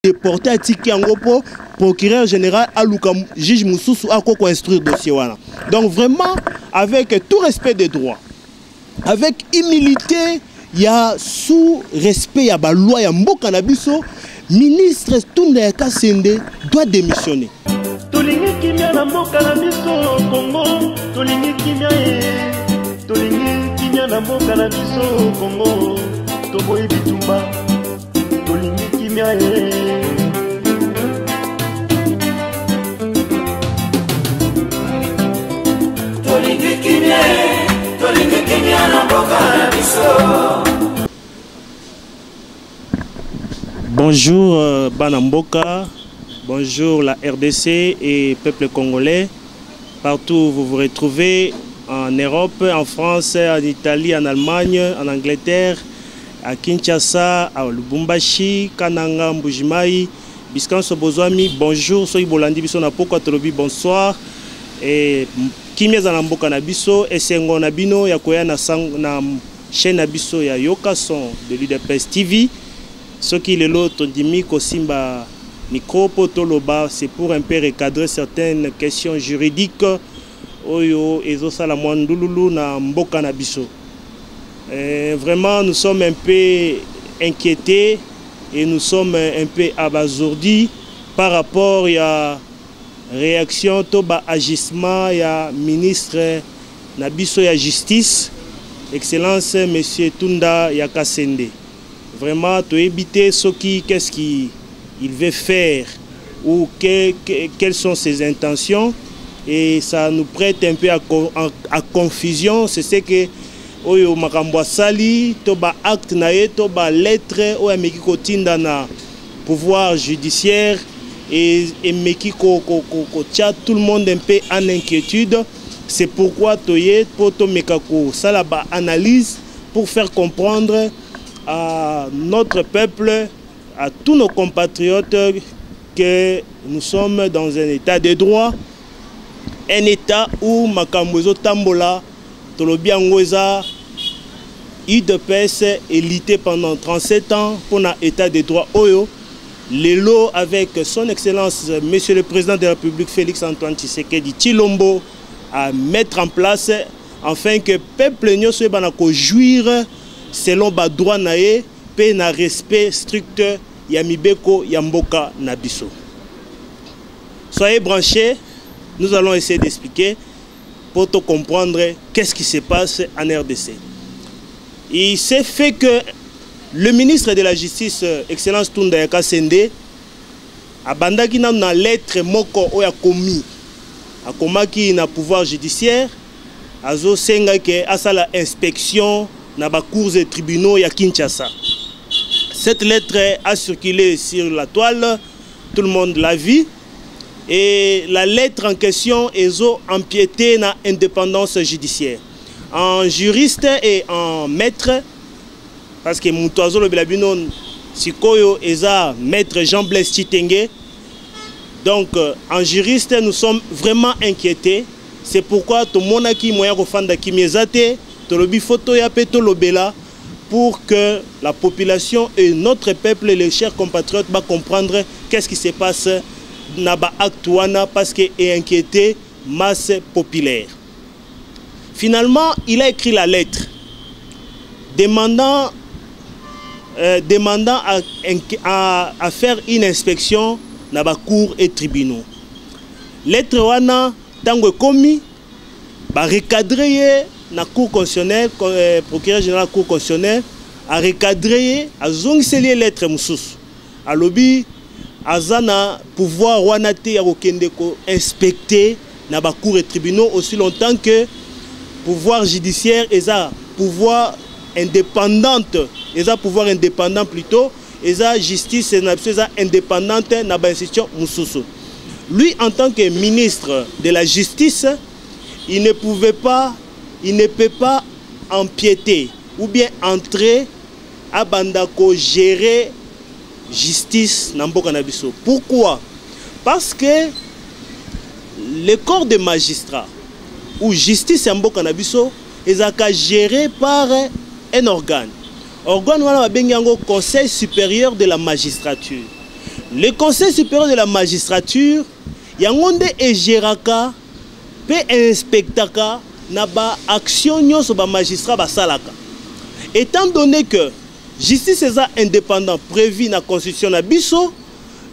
déporté à Tiki Angopo, procureur général à Lukam, juge Moussoussou à quoi instruire dossier. Donc vraiment, avec tout respect des droits, avec humilité, il y a sous respect, il y a la loi, il y a Mboka Nabiso, ministre Tunda Yaka Sende doit démissionner. Tolingi kimia na mboka na biso Congo, tolingi kimia na mboka na biso Congo, toboyi bitumba, tolingi kimia tolingi kimia na mboka na biso. Bonjour Banamboka. Bonjour la RDC et peuple congolais. Partout où vous vous retrouvez, en Europe, en France, en Italie, en Allemagne, en Angleterre, à Kinshasa, à Lubumbashi, Kananga, Mbujimai, Biskan Sobozwami, bonjour, soy Bolandi Biso na Poko Atolobi, bonsoir. Et Kimia Zanamboka Nabiso, et Sengo Nabino, Yakoya na chaîne Nabiso, ya Yoka son de l'UDPS TV. Ce qui est l'autre, Dimi Kosimba. Micro Potoloba, c'est pour un peu recadrer certaines questions juridiques. Oyo ezosa la mwandululu na mboka na biso. Vraiment, nous sommes un peu inquiétés et nous sommes un peu abasourdis par rapport à la réaction toba agissement ya ministre na biso ya justice, Excellence Monsieur Tunda Yaka Sende. Vraiment, tu éviter ce qui qu'est-ce qui il veut faire ou quelles sont ses intentions, et ça nous prête un peu à confusion. C'est ce que oyo makambo sali toba acte nae toba lettre oyo meki kotinda na pouvoir judiciaire et meki ko tcha tout le monde un peu en inquiétude. C'est pourquoi toye poto mekako sala ba analyse pour faire comprendre à notre peuple, à tous nos compatriotes, que nous sommes dans un état de droit, un état où Makambozo Tambola, Tolobiangweza, UDPS élité pendant 37 ans pour un état de droit Oyo, Lelo avec son excellence, Monsieur le Président de la République Félix Antoine Tshisekedi Tshilombo, à mettre en place afin que le peuple n'y soit pas jouir selon le droit naé, pe na respect strict Yamibeko Yamboka Nabiso. Soyez branchés, nous allons essayer d'expliquer pour te comprendre qu'est-ce qui se passe en RDC. Il s'est fait que le ministre de la Justice, Excellence Tunda Yaka Sende, a bandaki na lettre moko oya komi, a komaki na pouvoir judiciaire, azo senga ke asala inspection na ba cours et tribunaux ya Kinshasa. Cette lettre a circulé sur la toile, tout le monde l'a vu. Et la lettre en question est empiétée dans l'indépendance judiciaire. En juriste et en maître, parce que Moutouazo le Bilabinon, Sikoyo Eza, maître Jean-Blaise Chitenge. Donc en juriste, nous sommes vraiment inquiétés. C'est pourquoi tout le monde qui moya kofanda ki miezate, to lobi photo ya peto lobela, pour que la population et notre peuple, les chers compatriotes, va comprendre qu'est-ce qui se passe Naba Actuana, parce qu'il est inquiété, masse populaire. Finalement, il a écrit la lettre demandant à faire une inspection dans la cour et tribunaux. Lettre wana tango komi ba recadrer na cour constitutionnelle, procureur général cour constitutionnelle a recadré a zongiseli lettre mususu a lobby azana pouvoir wanate ya kokende ko inspecter na ba cour et tribunaux aussi longtemps que pouvoir judiciaire eza pouvoir indépendante, eza pouvoir indépendant plutôt, eza justice eza indépendante na ba institution mususu. Lui en tant que ministre de la justice, il ne peut pas empiéter ou bien entrer à Bandako gérer justice Namboka Nabiso. Pourquoi? Parce que le corps de magistrats ou justice Namboka Nabiso est géré par un organe. Organe wana babengi yango Conseil supérieur de la magistrature. Le Conseil supérieur de la magistrature, yangonde et géraka, pe inspectaka, na ba action nyonso ba magistrat ba salaka. Étant donné que justice est indépendant prévu dans la constitution na biso,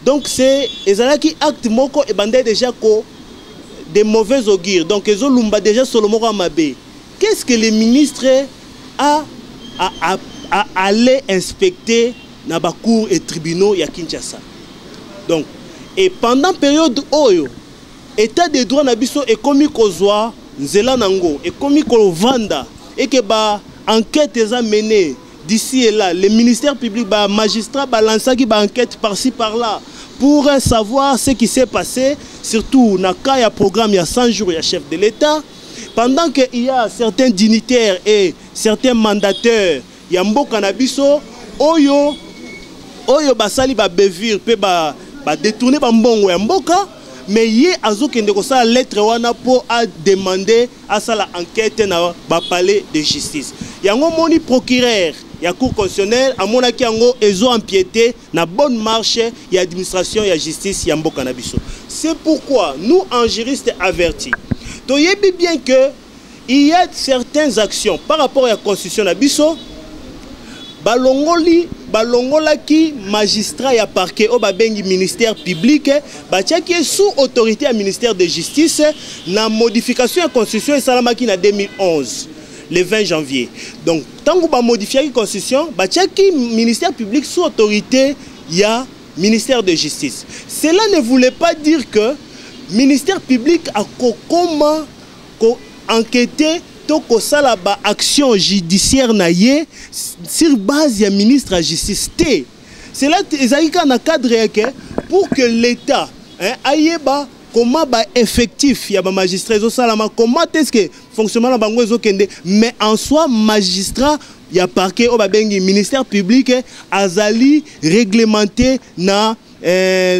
donc c'est ezalaki acte moko et bandé déjà ko des mauvais augures. Donc ezo lumba déjà Solomon Mabe. Qu'est-ce que les ministres a aller inspecter na ba cour et tribunaux ya Kinshasa. Donc et pendant période oyo état de droit na biso et komi kozwa nzela nango et komi ko vanda et que ba enquête est menée d'ici et là, le ministère public, bah, magistrat, balance qui bah, enquête par-ci par-là pour savoir ce qui s'est passé, surtout dans le cas, il y a programme, il y a 100 jours, il y a chef de l'État. Pendant qu'il y a certains dignitaires et certains mandataires, il y a Mboka Nabiso, Oyo basali ba bevir, pe ba détourner ba mbongo ya Mboka, mais il y a une lettre pour demander à ça l'enquête dans le palais de justice. Il y a un procureur, il y a un cour constitutionnelle, à mon avis, ils ont empiété dans la bonne marche, il y a administration, il y a justice, il y a Mboka Nabiso. C'est pourquoi nous, en juristes avertis, vous savez bien qu'il y a certaines actions par rapport à la constitution Nabiso, balongola ki magistrat ya parquet au babengi ministère public qui est sous autorité à ministère de justice na modification de la constitution et salamaki na 2011 le 20 janvier. Donc tant que ba modifier la constitution qui ministère public sous autorité ya ministère de justice. Cela ne voulait pas dire que ministère public a comment enquêter toko sala ba action judiciaire na ye sur base ya ministre de la justice. C'est là ezalika na cadre que pour que l'État aille ba comment ba effectif ya ba magistrat zo salama comment est-ce que fonctionnement na bango zo kende mais en soi magistrat ya parquet au ba bengi ministère public azali réglementé na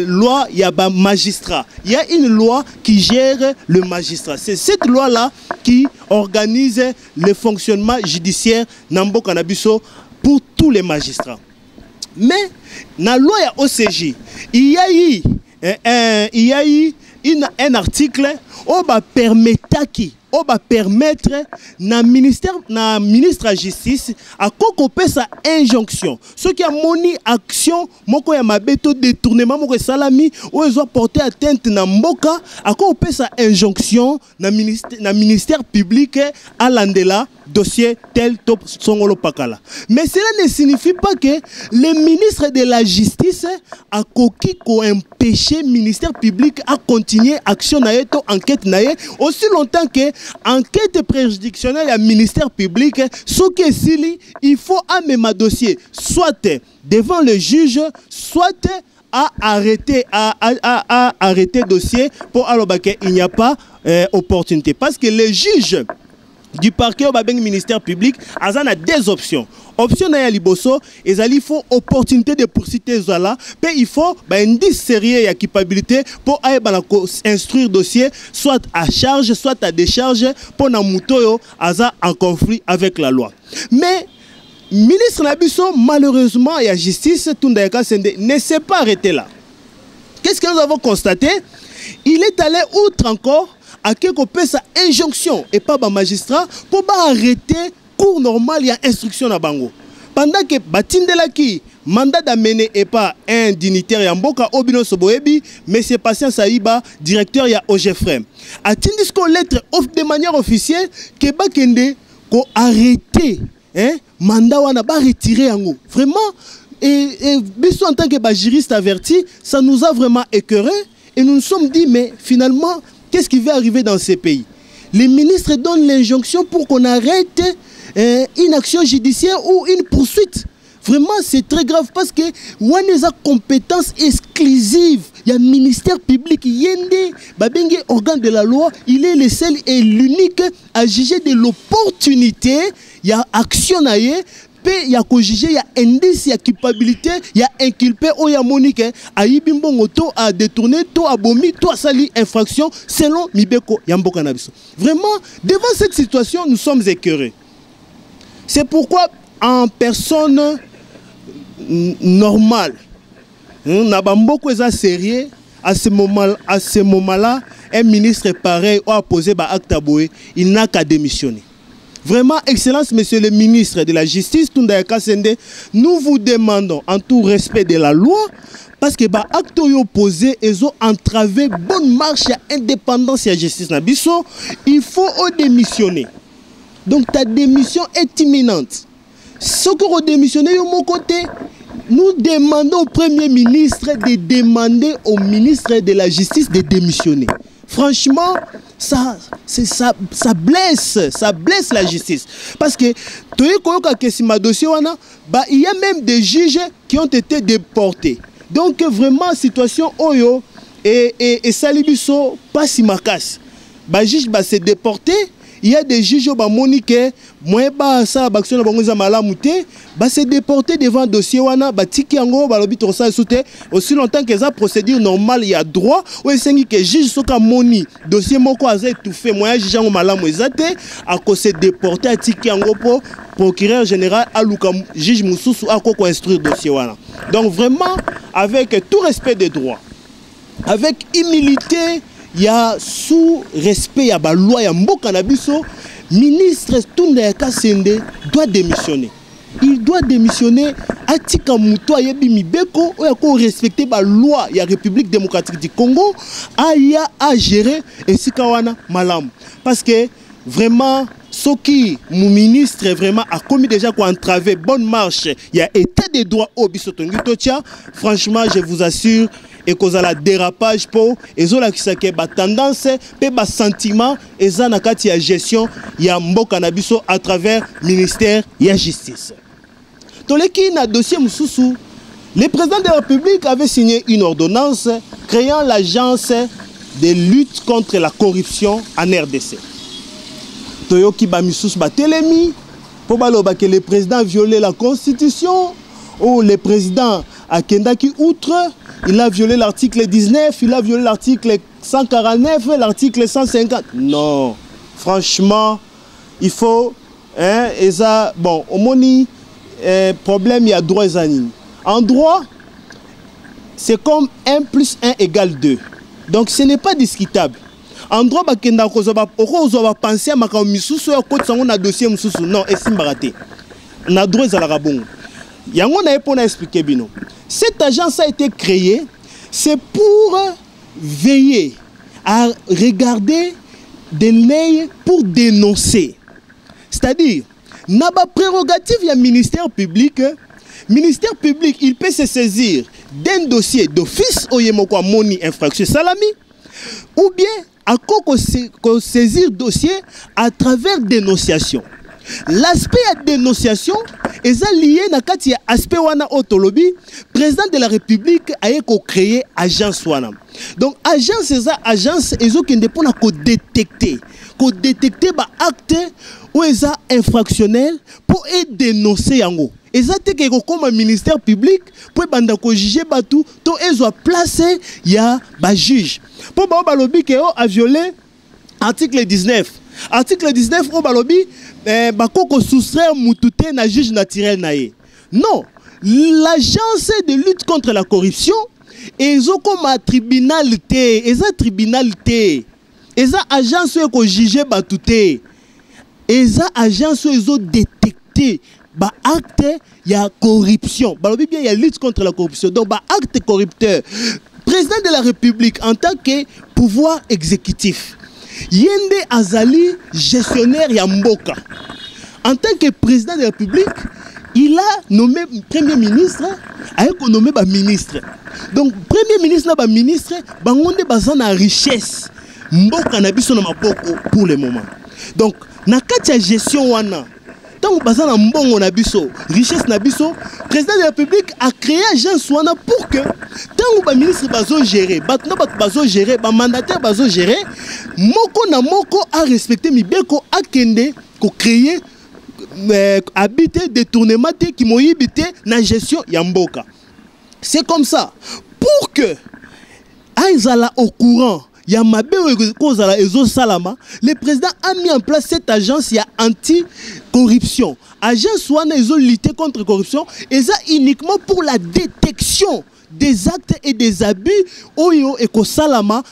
loi, il y a un magistrat. Il y a une loi qui gère le magistrat. C'est cette loi-là qui organise le fonctionnement judiciaire Nambo Kanabiso pour tous les magistrats. Mais dans la loi OCJ, il y a eu un article qui va permettre na ministre de la justice à cocoper sa injonction. Ce qui a moni action moko ya mabeto détournement moko salami ou ils ont porté atteinte na mboka à cocoper sa injonction na ministère public à l'andela dossier tel top songolo pakala. Mais cela ne signifie pas que le ministre de la justice a coquille ko empêcher ministère public à continuer action na yeto enquête na ye aussi longtemps que enquête préjudictionnelle à ministère public ce qui est il faut amener dossier soit devant le juge soit à arrêter dossier pour alors il n'y a pas opportunité parce que les juges du parquet au ministère public a deux options. Option na liboso il faut opportunité de poursuite là puis il faut indice sérieux et culpabilité pour instruire dossier soit à charge soit à décharge pour na mutoyo aza en conflit avec la loi. Mais ministre Nabiso malheureusement et la justice Tundayaka Sende ne s'est pas arrêté là. Qu'est-ce que nous avons constaté? Il est allé outre encore à quelque sa injonction et pas ba magistrat pour arrêter cours normal il y a instruction à bango pendant que batindelaki mandat d'amener et pas un dignitaire ya mboka obino soboebi monsieur Patient Saïba directeur ya OGFREM a tindis ko lettre de manière officielle que ba kende ko arrêter mandat wana ba retirer yango vraiment et biso en tant que juriste averti ça nous a vraiment écœuré et nous nous sommes dit mais finalement qu'est-ce qui va arriver dans ces pays? Les ministres donnent l'injonction pour qu'on arrête une action judiciaire ou une poursuite. Vraiment, c'est très grave parce que on a des compétences exclusives. Il y a un ministère public, Yende, Babenge, organe de la loi, il est le seul et l'unique à juger de l'opportunité. Il y a action à y il y a juger, il y a indice, il y a culpabilité, il y a inculpé, il y a monique, a yibimbongo, to a détourné, to a bomi, to a sali infraction selon Mibeko Yamboka Nabiso. Vraiment, devant cette situation, nous sommes écœurés. C'est pourquoi en personne normale, Nabamboko est sérieux. À ce moment-là, un ministre pareil a posé acte à Boé, il n'a qu'à démissionner. Vraiment, Excellence, Monsieur le ministre de la Justice, nous vous demandons, en tout respect de la loi, parce que les actes opposés, ils ont entravé bonne marche à indépendance et à justice. Il faut démissionner. Donc ta démission est imminente. Ce qu'on a démissionné de mon côté, nous demandons au Premier ministre de demander au ministre de la Justice de démissionner. Franchement, ça blesse la justice. Parce que il y a même des juges qui ont été déportés. Donc vraiment, situation Oyo et Salibiso, pas si macasse. Les juges se déportés. Il y a des juges qui se déportés devant le dossier. Aussi longtemps que la procédure normale, il y a droit. Ou que juge le dossier tout fait. Moi, juge à se déporter pour procureur général à juge Moussous à instruire le dossier. Donc vraiment, avec tout respect des droits, avec humilité, il y a sous respect, il y a la loi, il y a Mbokanabiso, ministre Tundayaka Sende doit démissionner. Il doit démissionner. Atika Moutoua Yebi Mibeko, il faut respecter la loi, il y a République démocratique du Congo, il y a à gérer et Sikawana Malam. Parce que vraiment, ce qui, mon ministre, vraiment a commis déjà quoi entraver bonne marche, il y a état des droits au Bisotongi Totia. Franchement, je vous assure, et cause à la dérapage pour et zola qui s'est tendance et sentiment et zanakati à gestion ya mboka na biso à travers ministère ya justice. Toleki na dossier Moussoussou, le président de la République avait signé une ordonnance créant l'agence de lutte contre la corruption en RDC. Toyoki ba Moussoussou ba telemi pour baloba que le président a violé la constitution ou le président a kendaki outre. Il a violé l'article 19, il a violé l'article 149, l'article 150. Non, franchement, il faut... et ça, bon, au moni, problème, il y a droit et zanine. En droit, c'est comme 1 plus 1 égale 2. Donc, ce n'est pas discutable. En droit, on va penser à ma commission, on a dossier, non, et c'est baraté. On a droit à la rabon. Il y a un expliquer bino. Cette agence a été créée, c'est pour veiller à regarder de l'œil pour dénoncer. C'est-à-dire, n'a pas prérogative, il y a ministère public. Ministère public, il peut se saisir d'un dossier d'office au Yemokwa Moni infraction salami, ou bien à quoi saisir dossier à travers dénonciation. L'aspect de dénonciation est lié à l'aspect wana autolobi, président de la République a créé agence wana. Donc agence c'est ça agence ezo qui dépend à détecter ba acte ou eza infractionnel pour dénoncer yango. Ezate que comme un ministère public pour banda ko juger batou to ezo placer ya ba juge. Pour ba balobi que a violé article 19. Article 19 au balobi bakoko soustraire mutute na juge naturel naé. Non, l'agence de lutte contre la corruption ezo comme un tribunal té, eza tribunal té. Eza agence ko juger batute. Eza agence ezo détecter ba acte ya corruption. Balobi bien il y a lutte contre la corruption. Donc ba acte corrupteur. Président de la République en tant que pouvoir exécutif. Yende Azali, gestionnaire Yamboka. En tant que président de la République, il a nommé Premier ministre, a nommé ministre. Donc, Premier ministre, ministre, bangonde bazan na richesse. Mboka na biso na maboko pour le moment. Donc, na kati gestion wana. Tant que bazan na mbongo na biso, richesse na biso, président de la République a créé agence wana pour que tant que ministre bazo gérer, bazo gérer, mandataire bazo gérer, moko na moko a respecté mibeko a kende ko créer habiter détournement qui m'ont habité na gestion yamboka. C'est comme ça pour que aizala au courant. Le président a mis en place cette agence anti-corruption. Agence soit lutter contre la corruption et ça uniquement pour la détection des actes et des abus oyo eko salama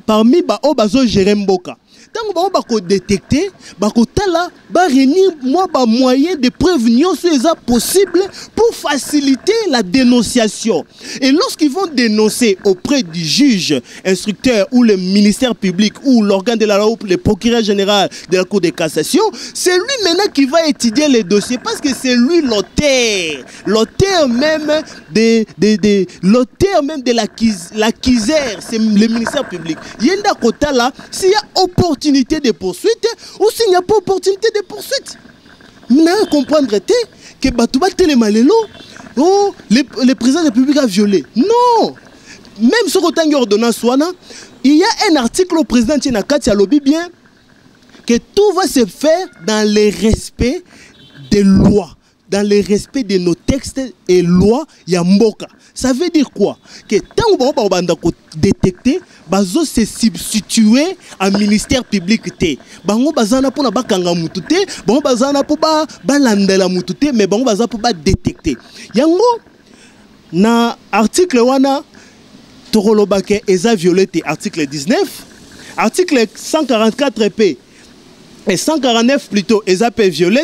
parmi ba o bazo gérer mboka. Tant que bako détecter, bako tala, ba réunir moi ba moyen de prévenir ce qui est possible pour faciliter la dénonciation. Et lorsqu'ils vont dénoncer auprès du juge, instructeur ou le ministère public ou l'organe de la loi, le procureur général de la Cour de cassation, c'est lui maintenant qui va étudier les dossiers parce que c'est lui l'auteur même de l'acquiseur, c'est le ministère public. Yenda kota là, s'il y a opportunité de poursuite ou s'il n'y a pas opportunité de poursuite. Vous n'avez comprendre que Batouba Télémalélo, oh, le président de la République a violé. Non! Même sur autant d'ordonnance, il y a un article au président Tchénakati à lobby bien que tout va se faire dans le respect des lois, dans le respect de nos textes et lois Yamboka. Ça veut dire quoi? Que tant que on va détecter, bazo se substituer à ministère public té. Bango bazana pour na bakanga mutute, bango bazana pour ba landela mutute, mais bango bazana pour ba détecter. Yango na article wana Torolobake eza violé article 19, article 144p et 149 plutôt eza pe violé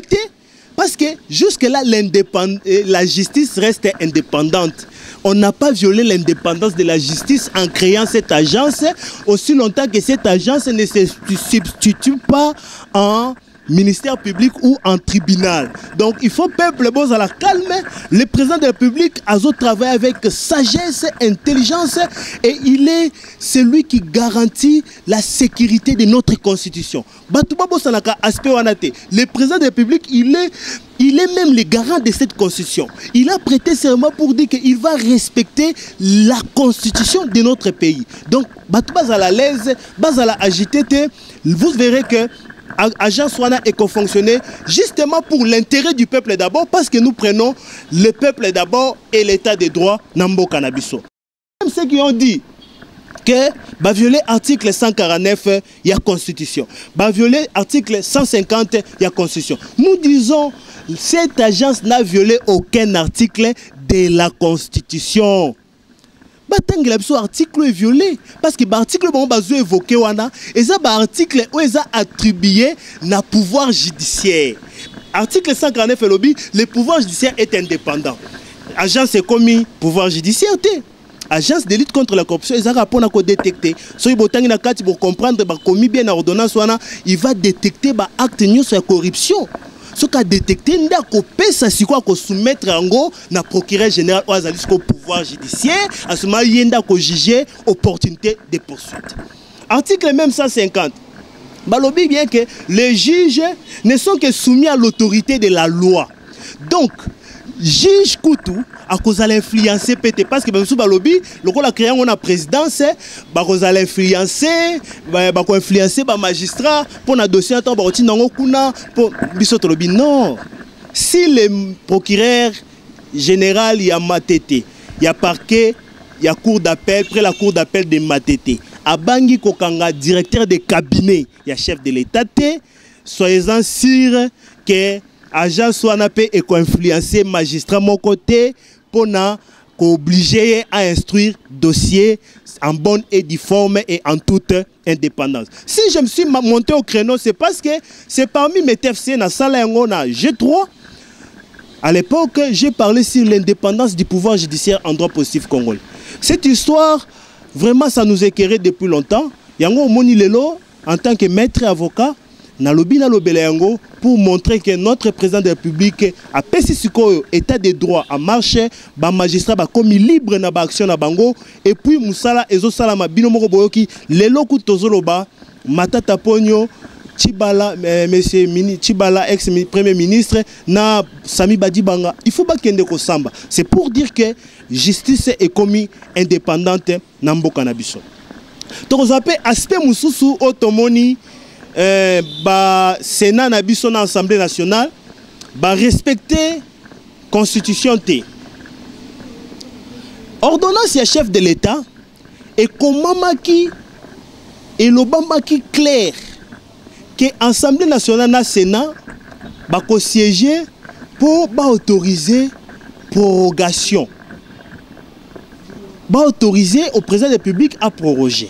parce que jusque là la justice reste indépendante. On n'a pas violé l'indépendance de la justice en créant cette agence aussi longtemps que cette agence ne se substitue pas en ministère public ou en tribunal. Donc il faut peuple bon à la calme. Le président de la République a travaillé avec sagesse, intelligence et il est celui qui garantit la sécurité de notre constitution. Le président de la République, il est même le garant de cette constitution. Il a prêté serment pour dire qu'il va respecter la constitution de notre pays. Donc, à l'aise, à la agité, vous verrez que l'agence Swana est fonctionné justement pour l'intérêt du peuple d'abord, parce que nous prenons le peuple d'abord et l'état de droit Nambo Cannabiso. Même ceux qui ont dit que va violer article 149, il y a constitution. Va violer article 150, il y a constitution. Nous disons cette agence n'a violé aucun article de la constitution. L'article est violé parce que l'article est évoqué et ça article est attribué na pouvoir judiciaire. Article 149 lobby, le pouvoir judiciaire est indépendant. Agence est commis pouvoir judiciaire. Agence de lutte contre la corruption, ils ont pour détecter. Si vous pour comprendre commis bien ordonnance, il va détecter acte sur la corruption. Ce qu'a détecté, il faut soumettre na procureur général au pouvoir judiciaire, à ce moment il faut juger opportunité de poursuite. Article même 150. Balobi bien que les juges ne sont que soumis à l'autorité de la loi. Donc, juge Koutou, à cause de l'influencer PT, parce que même sous Balobi, le rôle a créé une présidence, à cause de l'influencer, influencer les magistrats pour un dossier non. Si le procureur général y a Matete, il y a parquet, il y a cour d'appel, près la cour d'appel de Matete, à Bangi Kokanga, directeur de cabinet, il y a chef de l'État, soyez-en sûrs que agent Swana peut influencer magistrat mon côté pour obliger à instruire dossier en bonne et due forme et en toute indépendance. Si je me suis monté au créneau, c'est parce que c'est parmi mes TFC dans salle G3. À l'époque, j'ai parlé sur l'indépendance du pouvoir judiciaire en droit positif congolais. Cette histoire, vraiment, ça nous éclairait depuis longtemps. Yango Moni Lelo, en tant que maître avocat, pour montrer que notre président de la République a passé état de droit en marche, les magistrats sont commis libre dans l'action na bango et puis Moussala et Zosalama binomoko boyoki lelo kutozoloba Matata Ponyo Tshibala monsieur Tshibala ex premier ministre na Sami Badibanga il faut pas kende ko samba. C'est pour dire que justice est commis indépendante na mboka na biso. Donc on appelle aspect mususu otomoni Sénat na biso na Assemblée nationale respecter constitution té. Ordonnance ya chef de l'État et comment maki et l'obama qui clair que Assemblée nationale na Sénat ko siéger pour autoriser prorogation. autoriser au président de la République à proroger.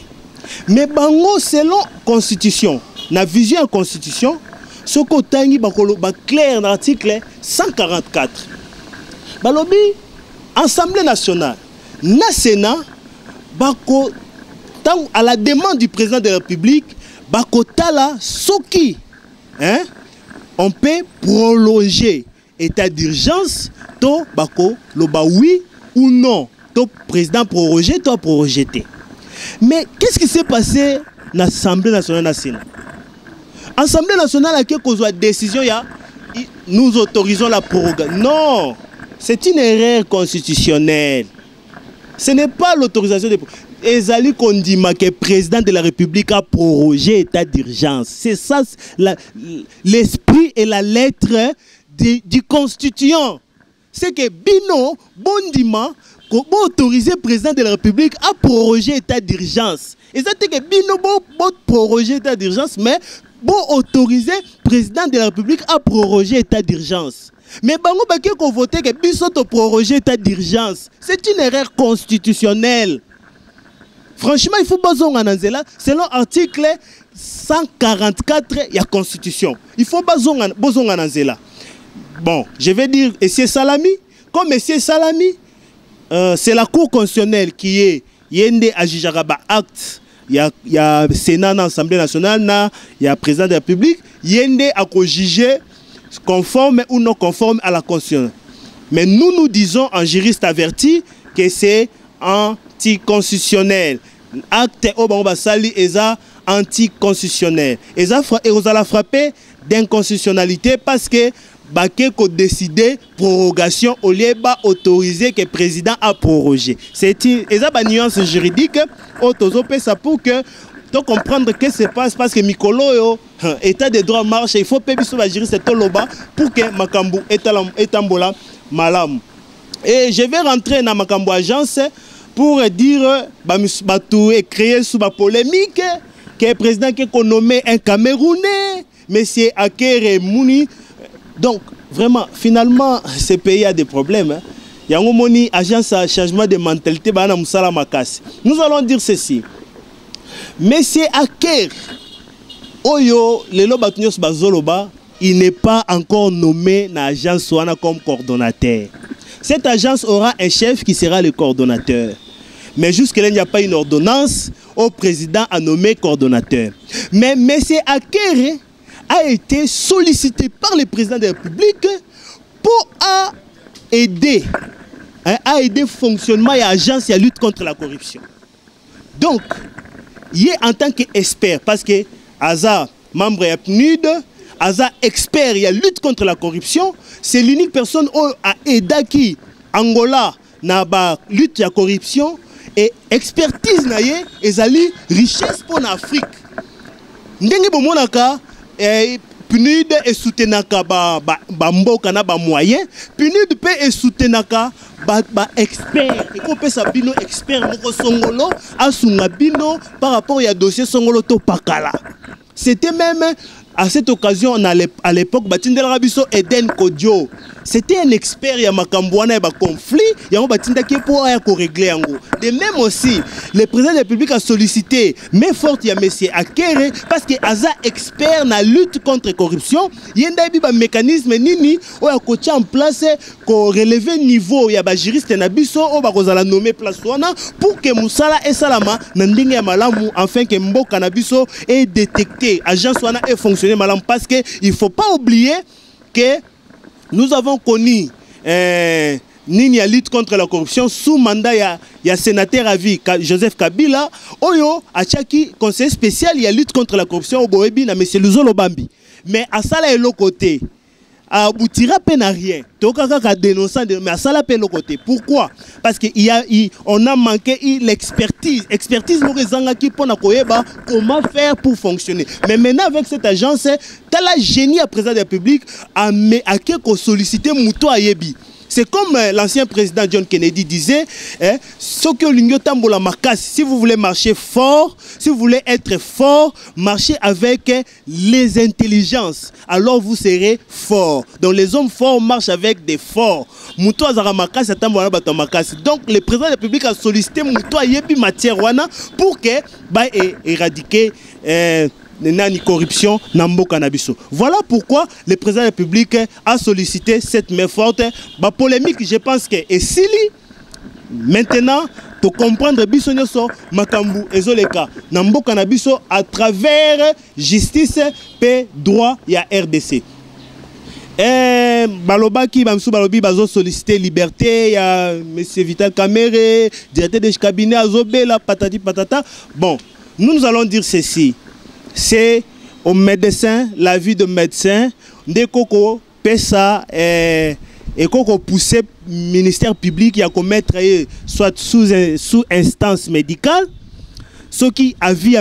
Mais bango selon constitution, la vision de la constitution, ce que ba clair dans l'article 144. Balobi Assemblée nationale, na Sénat, bako à la demande du président de la République, bako tala soki, hein, on peut prolonger état d'urgence, to bako loba oui ou non, to président prorogé, to prorogé. Mais qu'est-ce qui s'est passé dans l'Assemblée nationale nationale? L'Assemblée nationale a quelque décision, nous autorisons la prorogation. Non, c'est une erreur constitutionnelle. Ce n'est pas l'autorisation de Ezali Kondima que le président de la République a prorogé l'état d'urgence. C'est ça l'esprit et la lettre du constituant. C'est que Bino Bondima autoriser le président de la République à proroger l'état d'urgence. Et ça c'est que Bino proroger l'état d'urgence, mais autoriser le président de la République à proroger l'état d'urgence. Mais bango baki ko voter que biso to proroger l'état d'urgence. C'est une erreur constitutionnelle. Franchement, il faut bazonga nanzela selon l'article 144 de la Constitution. Il faut bazonga nanzela. Bon, je vais dire M. Salami, comme M. Salami, c'est la Cour constitutionnelle qui est yende ajijaraba acte. Il y a Sénat dans l'Assemblée nationale, il y a président de la République, yende a juger conforme ou non conforme à la Constitution. Mais nous disons en juriste averti que c'est anticonstitutionnel. Acte Obamba Sali est anticonstitutionnel. Et ça a frappé d'inconstitutionnalité parce que Baké a décidé prorogation au lieu d'autoriser que le président a prorogé. C'est une nuance juridique pour que comprendre ce qui se passe parce que Mikolo état de droit marche, il faut que les juristes pour que Makambu etambola malam. Et je vais rentrer dans Makambu agence pour dire et créer sous la polémique que le président qui est nommé un Camerounais, M. Akere Mouni. Donc, vraiment, finalement, ce pays a des problèmes. Il y a une agence à changement de mentalité. Nous allons dire ceci. Monsieur Aker, Oyo, il n'est pas encore nommé dans l'agence comme coordonnateur. Cette agence aura un chef qui sera le coordonnateur. Mais jusque-là, il n'y a pas une ordonnance au président à nommer coordonnateur. Mais monsieur Aker a été sollicité par le président de la République pour aider le fonctionnement de l'agence et la lutte contre la corruption. Donc, il est en tant qu'expert, parce que Aza, membre de PNUD, Aza, expert, il y a lutte contre la corruption, c'est l'unique personne qui a aidé qui Angola dans la lutte contre la corruption et expertise et richesse pour l'Afrique. Ndenge bomonaka PNUD et soutenaka ba mboka na ba moyen, PNUD peut et soutenaka ba expert. Et qu'on peut sabino expert moko songolo asunga bino par rapport à dossier songolo to pakala. C'était même à cette occasion à l'époque Batindel Rabiso Eden Kodjo. C'était un expert ya makambwana ba conflit, ya batinda ki pour régler yango. De même aussi, le président de la République a sollicité mais forte ya monsieur Akere parce que Aza expert na lutte contre la corruption, yenda bi ba mécanisme nini o ya ko en place ko relever niveau ya ba juriste na biso o ba kozala nommer place wana pour que musala et salama na ndinga ya malamu afin que mboka na biso est détecté, agence wana est fonctionner malamu parce que il faut pas oublier que nous avons connu Nini a lutte contre la corruption sous mandat il y a sénateur à vie Joseph Kabila. Oyo a Tchaki conseiller spécial il y a lutte contre la corruption au Boebi na monsieur Luzolo Bambi. Mais à ça là l'autre côté, à Boutira peine à rien. Tokaka dénonçant mais à ça là peine l'autre côté. Pourquoi? Parce que on a manqué l'expertise. Expertise nous qui pour koyeba comment faire pour fonctionner. Mais maintenant avec cette agence, t'as la génie à président de la République à qui solliciter Mouto Ayebi. C'est comme l'ancien président John Kennedy disait, si vous voulez marcher fort, si vous voulez être fort, marchez avec les intelligences. Alors vous serez fort. Donc les hommes forts marchent avec des forts. Donc le président de la République a sollicité matière pour que éradiquer la corruption dans le cannabis. Voilà pourquoi le président de la République a sollicité cette main forte. Polémique, je pense que et si maintenant pour comprendre bisonyoso makambu ezoleka na mboka na biso à travers justice et droit ya RDC. Balobaki bamsou balobi bazo solliciter liberté ya monsieur Vital Kamerhe, directeur de cabinet azobela patati patata. Bon, nous allons dire ceci. C'est au médecin, la vie de médecin, de Koko Pesa et Koko pousser ministère public à commettre soit sous instance médicale. Ce qui avis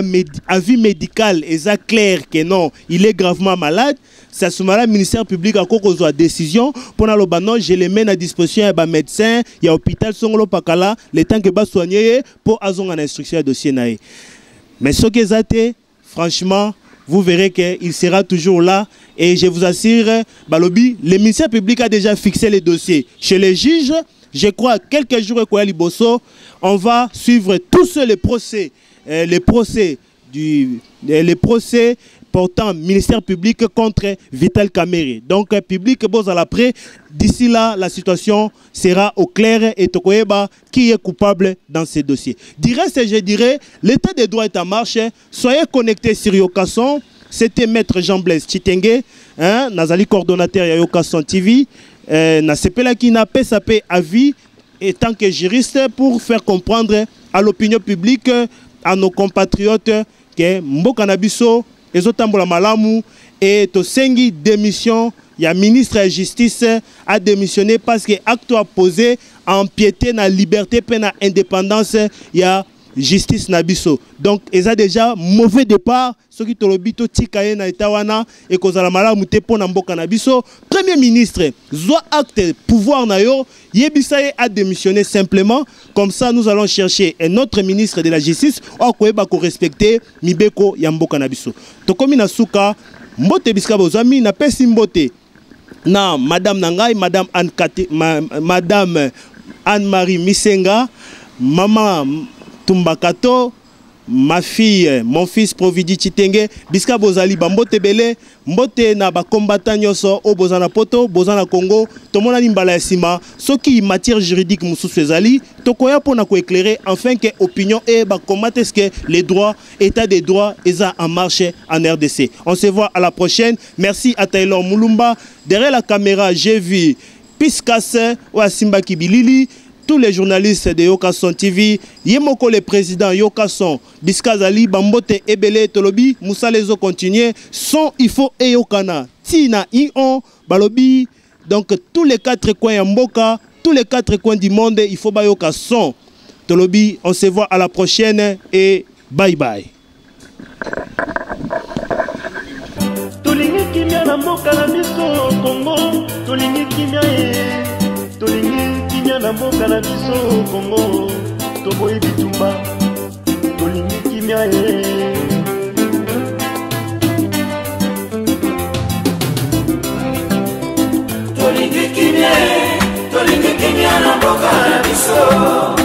médical est clair que non, il est gravement malade. Ça se le ministère public a une décision pour le banon, je les mets à disposition à médecin, il y a hôpital Songolo Pakala, le temps que va soigner pour avoir une instruction de dossier naé. Mais ce que ça franchement, vous verrez qu'il sera toujours là. Et je vous assure, Balobi, le ministère public a déjà fixé les dossiers chez les juges. Je crois quelques jours après Liboso, on va suivre tous les procès portant ministère public contre Vital Kamerhe. Donc, public, bon, à l'après, d'ici là, la situation sera au clair et Tokoeba qui est coupable dans ces dossiers. Du reste, je dirais, l'état des droits est en marche. Soyez connectés sur Yokason. C'était Maître Jean-Blaise Chitenge, Nazali coordonnateur de Yokason TV. Nasepela qui n'a pas sapé à vie et tant que juriste pour faire comprendre à l'opinion publique, à nos compatriotes, que Mboka Nabiso, Ezotambola Malamu et Tosengi démission, il y a ministre de la Justice a démissionné parce que acte a posé empiéter na liberté et na indépendance, il y a justice Nabiso. Donc, ils ont déjà mauvais départ. Ce qui tolobito tikaye na itawana et kozala malamu te pona mboka Nabiso. Premier ministre, zoa acte pouvoir na yo, Yebisaye a démissionné simplement. Comme ça, nous allons chercher un autre ministre de la justice ko respecter mibeko ya mboka Nabiso. Tokomi na suka mbote biska bozami na pesi mbote na madame Nangai, madame Anne-Marie Misenga, maman Tumbakato, ma fille, mon fils Providi Chitenge, biska bozali bambote bele, mbote na ba combattant nyoso o bozana poto, bozana Congo, tomona nimbala sima, ce qui matière juridique mususu ezali, tokoya pona ko éclairer enfin que opinion et ba comment est-ce que les droits, état des droits eza en marche en RDC. On se voit à la prochaine. Merci à Taylor Mulumba. Derrière la caméra, j'ai vu Piskas ou Asimba Kibilili. Tous les journalistes de Yokason TV, Yemoko le président Yokason, Biskazali, Bambote, Ebele, Tolobi, Moussa Lezo continuer, son il faut et Yokana, Tina, Ion, Balobi, donc tous les 4 coins Yamboka, tous les 4 coins du monde, il faut ba Yokason. Tolobi, on se voit à la prochaine et bye bye. Tolingi kimia na mboka na biso Congo, tolingi kimia tolingi kimia na mboka na biso Congo, toboyi bitumba, tolingi kimia tolingi kimia na mboka na biso.